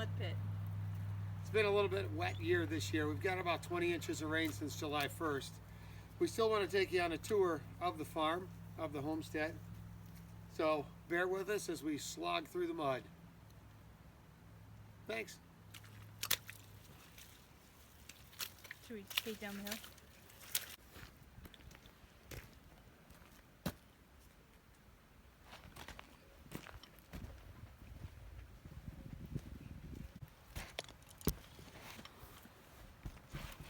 mud pit. It's been a little bit wet year this year. We've got about 20 inches of rain since July 1st. We still want to take you on a tour of the farm, of the homestead. So bear with us as we slog through the mud. Thanks. Should we skate down the hill?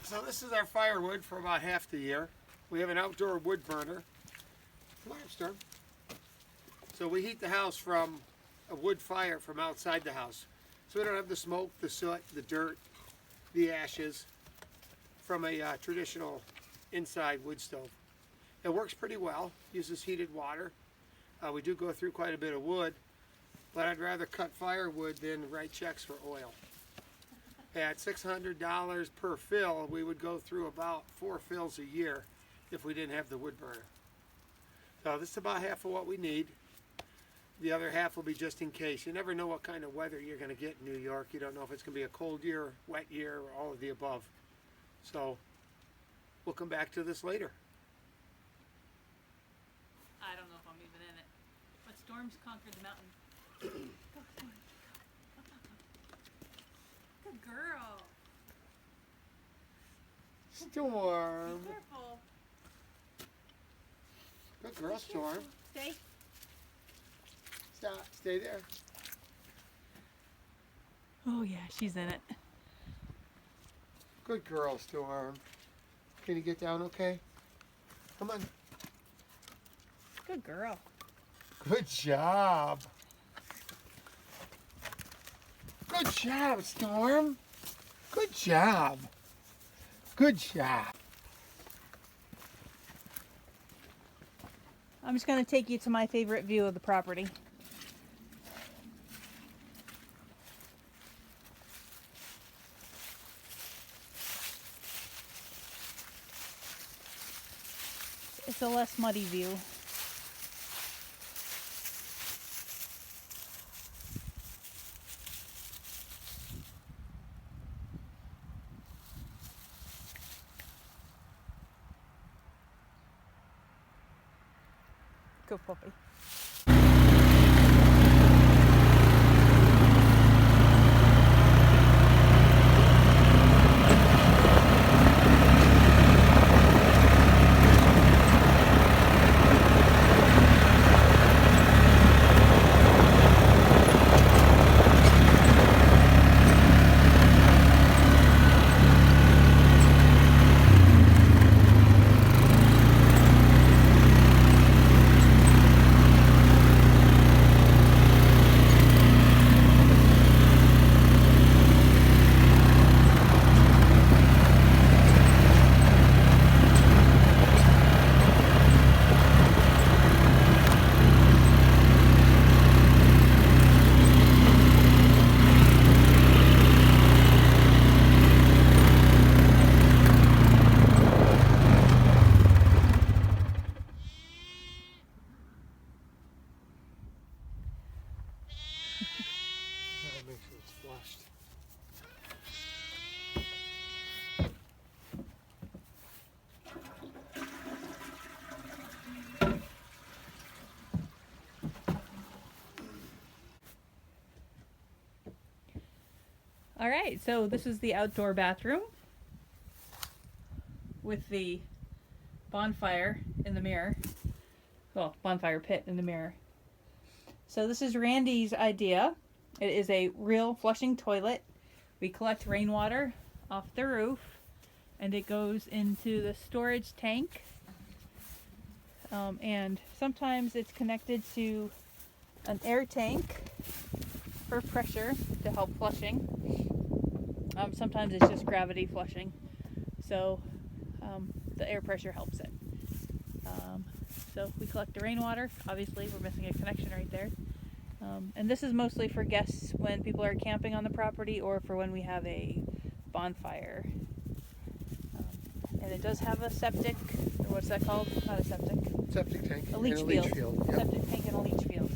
So this is our firewood for about half the year. We have an outdoor wood burner. Come on, Storm. So we heat the house from a wood fire from outside the house. So we don't have the smoke, the soot, the dirt, the ashes from a traditional inside wood stove. It works pretty well, uses heated water. We do go through quite a bit of wood, but I'd rather cut firewood than write checks for oil. At $600 per fill, we would go through about 4 fills a year if we didn't have the wood burner. So this is about half of what we need. The other half will be just in case. You never know what kind of weather you're going to get in New York. You don't know if it's going to be a cold year, wet year, or all of the above. So we'll come back to this later. I don't know if I'm even in it. But storms conquered the mountain. Go, Storm. Good girl. Storm. Be careful. Good girl, Storm. Stay. Stop. Stay there. Oh yeah, she's in it. Good girl, Storm. Can you get down okay? Come on. Good girl. Good job. Good job, Storm. Good job. Good job. I'm just going to take you to my favorite view of the property. It's a less muddy view. Go puppy. Make sure it's flushed. All right, so this is the outdoor bathroom with the bonfire in the mirror. Well, bonfire pit in the mirror. So this is Randy's idea. It is a real flushing toilet. We collect rainwater off the roof and it goes into the storage tank. And sometimes it's connected to an air tank for pressure to help flushing. Sometimes it's just gravity flushing. So the air pressure helps it. So we collect the rainwater. Obviously we're missing a connection right there. And this is mostly for guests when people are camping on the property or for when we have a bonfire. And it does have a septic, or what's that called? Not a septic. Septic tank. A leach and field. Yep. Septic tank and a leach field.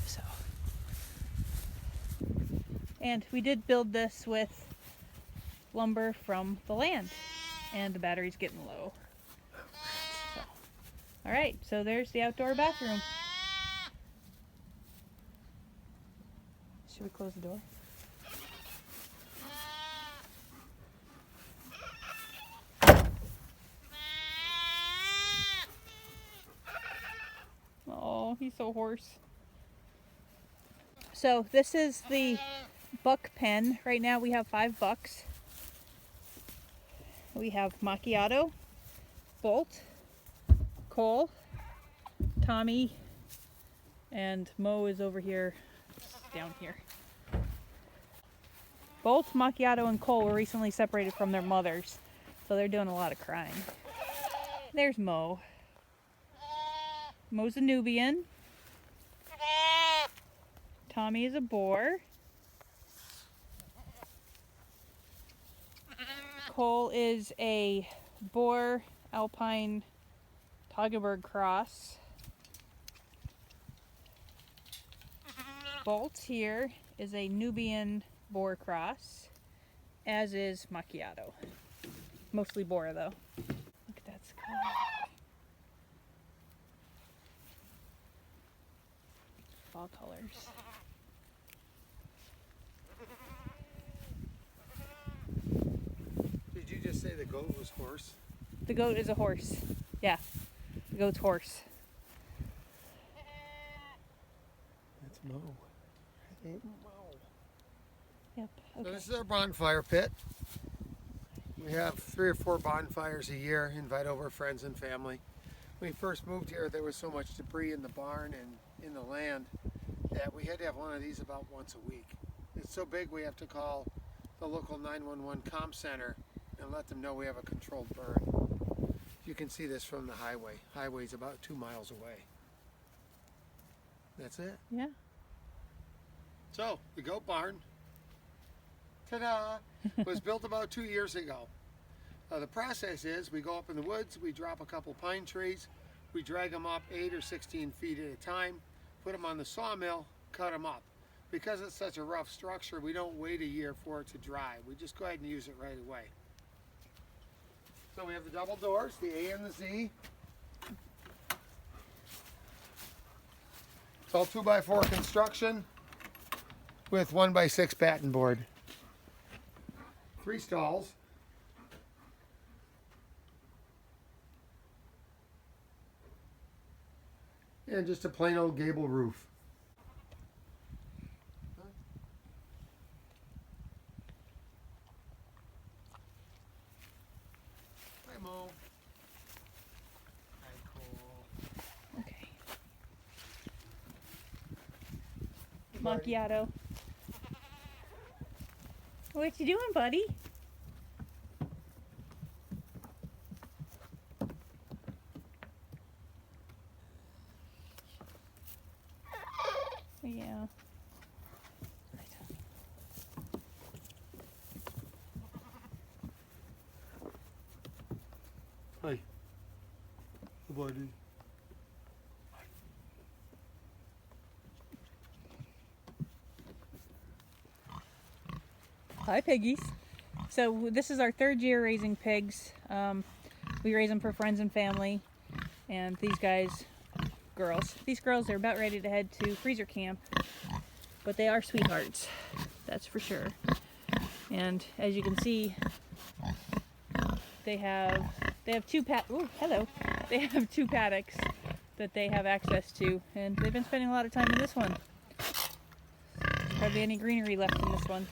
So And we did build this with lumber from the land, and the battery's getting low. So, all right, so there's the outdoor bathroom. Should we close the door? Oh, he's so hoarse. So this is the buck pen. Right now we have 5 bucks. We have Macchiato, Bolt, Cole, Tommy, and Mo is over here, down here. Bolt, Macchiato, and Cole were recently separated from their mothers, so they're doing a lot of crying. There's Mo. Mo's a Nubian. Tommy is a boar. Cole is a boar alpine Toggenburg cross. Bolt here is a Nubian boar cross, as is Macchiato. Mostly boar though. Look at that sky. Fall colors. Did you just say the goat was horse? The goat is a horse. Yeah, the goat's horse. That's Mo. Ain't Mo. Yep. So Okay. this is our bonfire pit. We have 3 or 4 bonfires a year, invite over friends and family. When we first moved here, there was so much debris in the barn and in the land that we had to have one of these about once a week. It's so big we have to call the local 911 comm center and let them know we have a controlled burn. You can see this from the highway. Highway's about 2 miles away. That's it. Yeah. So, the goat barn, ta-da, was built about 2 years ago. The process is we go up in the woods, we drop a couple pine trees, we drag them up 8 or 16 feet at a time, put them on the sawmill, cut them up. Because it's such a rough structure, we don't wait a year for it to dry. We just go ahead and use it right away. So we have the double doors, the A and the Z. It's all 2x4 construction with 1x6 batten board. 3 stalls. And just a plain old gable roof. Hi, Mo. Hi, Cole. Okay. Macchiato. What you doing, buddy? Yeah. Hi. Buddy. Hi, piggies. So this is our 3rd year raising pigs. We raise them for friends and family. And these guys, these girls are about ready to head to freezer camp. But they are sweethearts, that's for sure. And as you can see, they have 2 They have 2 paddocks that they have access to, and they've been spending a lot of time in this one. There's hardly any greenery left in this one.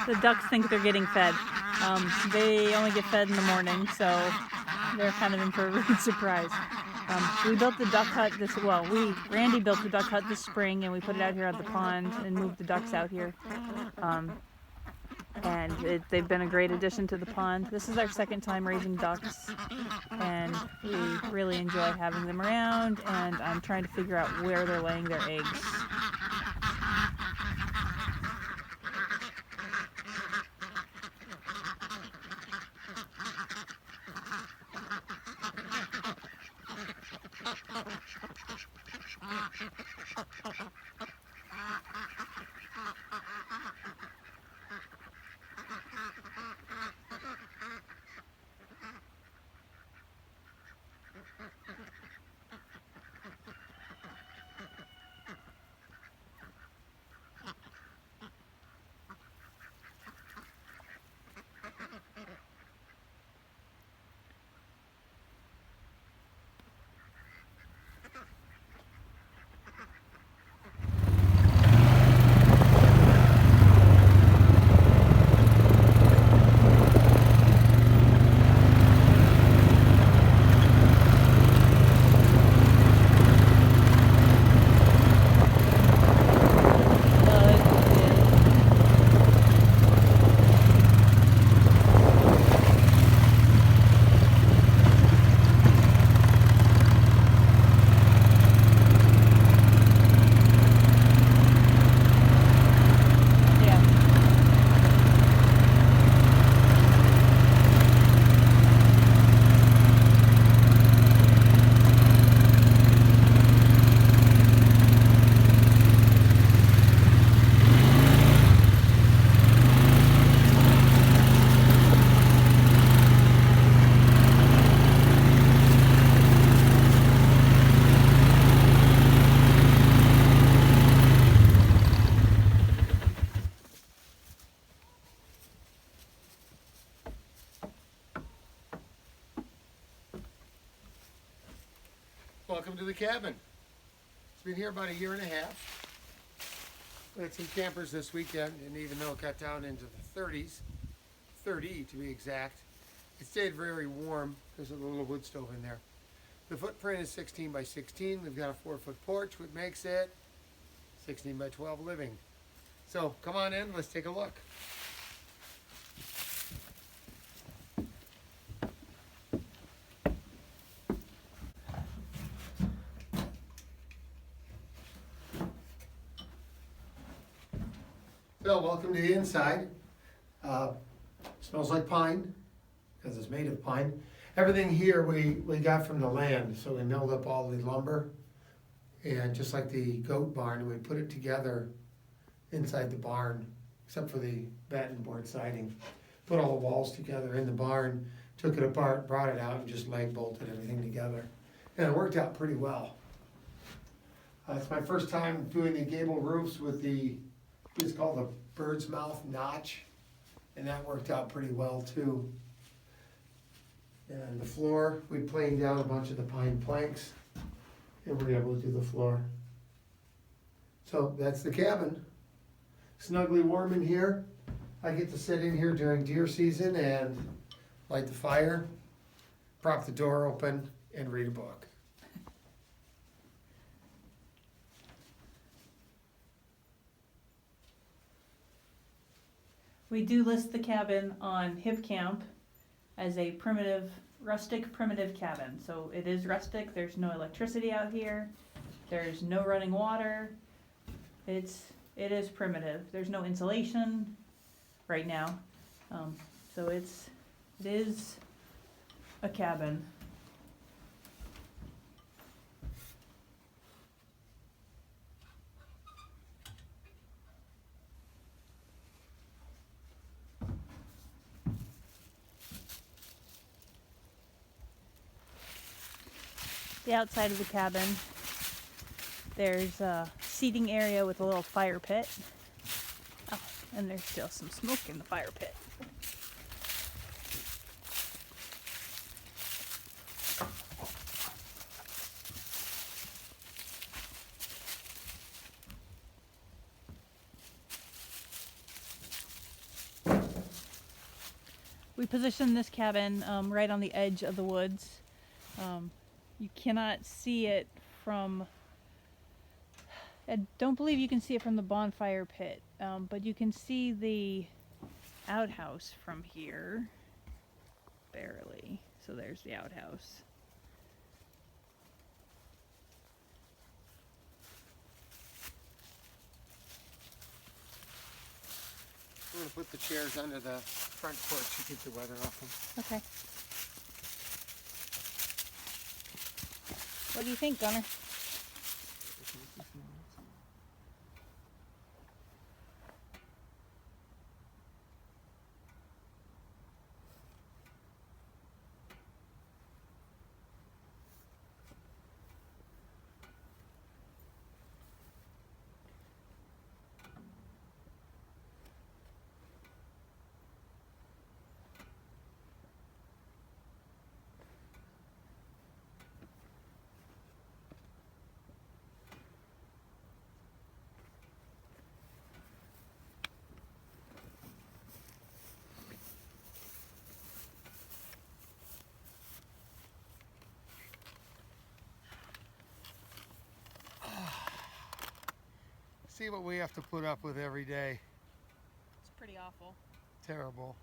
The ducks think they're getting fed. They only get fed in the morning, so they're kind of in for a rude surprise. We built the duck hut Randy built the duck hut this spring, and we put it out here at the pond and moved the ducks out here. They've been a great addition to the pond. This is our 2nd time raising ducks, and we really enjoy having them around, and I'm trying to figure out where they're laying their eggs. welcome to the cabin. It's been here about 1.5 years. We had some campers this weekend, and even though it got down into the 30s, 30 to be exact, it stayed very warm. There's a little wood stove in there. The footprint is 16 by 16. We've got a 4-foot porch, which makes it 16 by 12 living. So come on in, let's take a look. So welcome to the inside. Smells like pine, because it's made of pine. Everything here we got from the land, so we milled up all the lumber. And just like the goat barn, we put it together inside the barn, except for the batten board siding. Put all the walls together in the barn, took it apart, brought it out, and just leg bolted everything together. And it worked out pretty well. It's my first time doing the gable roofs with it's called the bird's mouth notch, and that worked out pretty well too. And the floor, we planed down a bunch of the pine planks, and we were able to do the floor. So that's the cabin. Snugly warm in here. I get to sit in here during deer season and light the fire, prop the door open, and read a book. We do list the cabin on HipCamp as a rustic primitive cabin. So it is rustic, there's no electricity out here, there's no running water. It is primitive. There's no insulation right now. So it is a cabin. The outside of the cabin, there's a seating area with a little fire pit. Oh, and there's still some smoke in the fire pit. We positioned this cabin right on the edge of the woods. You cannot see it from, I don't believe you can see it from the bonfire pit, but you can see the outhouse from here, barely. So there's the outhouse. I'm going to put the chairs under the front porch to keep the weather off them. Okay. What do you think, Gunner? See what we have to put up with every day. It's pretty awful. Terrible.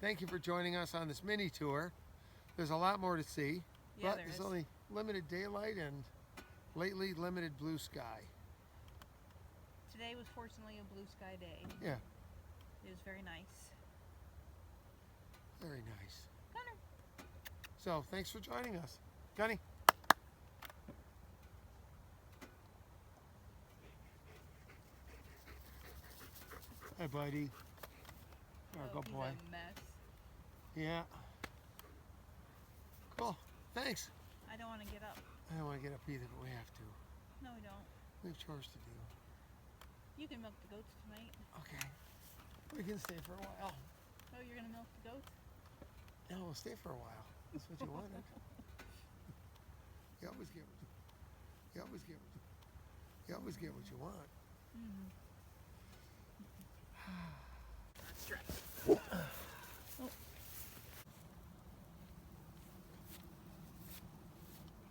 Thank you for joining us on this mini tour. There's a lot more to see, Yeah, but there there's is. only limited daylight and lately limited blue sky. Today was fortunately a blue sky day. Yeah, It was very nice. very nice. Gunner. So thanks for joining us. Gunny. Hi, buddy. You're a good boy. He's a mess. Yeah. Cool. Thanks. I don't want to get up. I don't want to get up either, but we have to. No, we don't. We have chores to do. You can milk the goats tonight. Okay. We can stay for a while. Oh, you're gonna milk the goats? Yeah, we'll stay for a while. That's what you wanted. You always give. You always get what you want.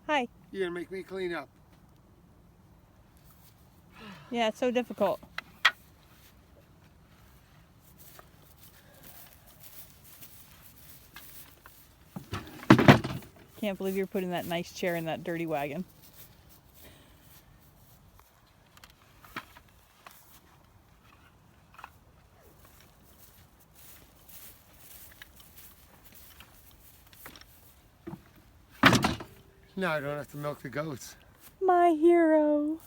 Hi. You're gonna make me clean up. Yeah, it's so difficult. Can't believe you're putting that nice chair in that dirty wagon. No, I don't have to milk the goats. My hero.